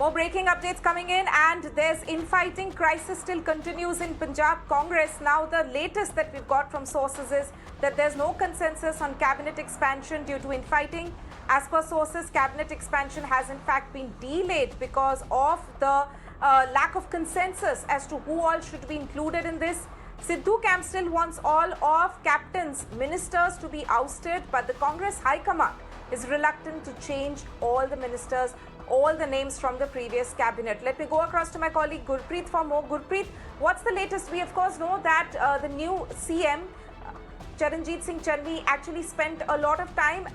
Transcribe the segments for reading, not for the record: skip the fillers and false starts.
More breaking updates coming in, and there's infighting crisis still continues in Punjab Congress. Now, the latest that we've got from sources is that there's no consensus on cabinet expansion due to infighting. As per sources, cabinet expansion has in fact been delayed because of the lack of consensus as to who all should be included in this. Sidhu camp still wants all of captains, ministers to be ousted, but the Congress High Command is reluctant to change all the ministers, all the names from the previous cabinet. Let me go across to my colleague Gurpreet for more. Gurpreet, what's the latest? We of course know that the new CM, Charanjit Singh Channi, actually spent a lot of time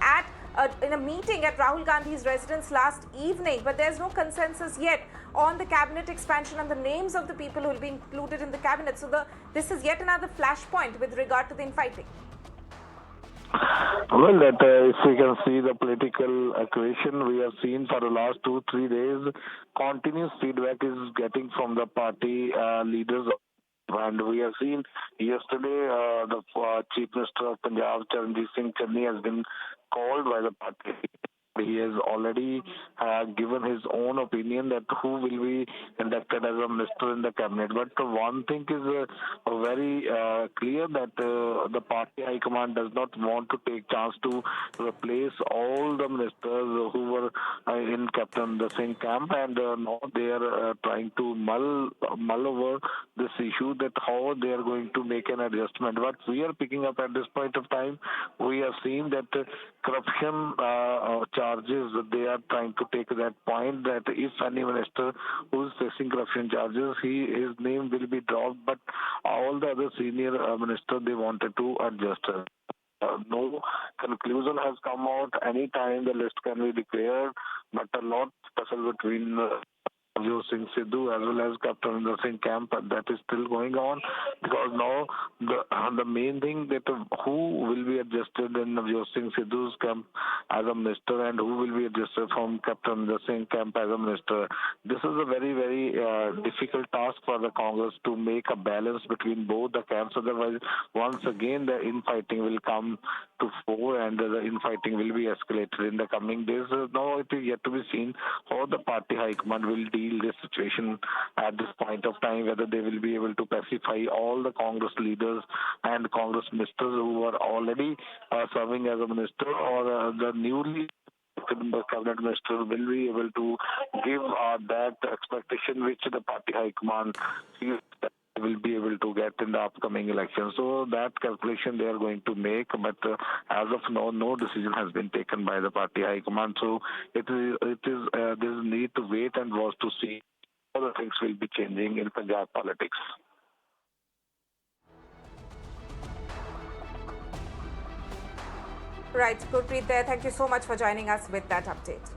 in a meeting at Rahul Gandhi's residence last evening, but there's no consensus yet on the cabinet expansion and the names of the people who will be included in the cabinet. So this is yet another flashpoint with regard to the infighting. Well, if we can see the political equation, we have seen for the last 2-3 days, continuous feedback is getting from the party leaders. And we have seen yesterday the Chief Minister of Punjab, Charanjit Singh Channi, has been called by the party. He has already given his own opinion that who will be inducted as a minister in the cabinet. But one thing is very clear that the party high command does not want to take chance to replace all the ministers who were in Captain Singh camp, and now they are trying to mull over this issue, that how they are going to make an adjustment. What we are picking up at this point of time, we have seen that corruption charges, they are trying to take that point that if any minister who is facing corruption charges, his name will be dropped, but all the other senior ministers, they wanted to adjust. No conclusion has come out. Anytime the list can be declared, but a lot special between Navjot Singh Sidhu as well as Captain Singh camp, that is still going on, because now the main thing that who will be adjusted in Navjot Singh Sidhu's camp as a minister and who will be adjusted from Captain Singh camp as a minister. This is a very, very difficult task for the Congress to make a balance between both the camps. Otherwise, once again, the infighting will come to fore and the infighting will be escalated in the coming days. Now it is yet to be seen how the party high command will deal this situation at this point of time, whether they will be able to pacify all the Congress leaders and Congress ministers who are already serving as a minister, or the newly cabinet minister will be able to give that expectation which the party high command feels that will be able to get in the upcoming election. So that calculation they are going to make, but as of now, no decision has been taken by the party high command. So there is need to wait and watch to see how the things will be changing in Punjab politics. Right, Gurpreet there. Thank you so much for joining us with that update.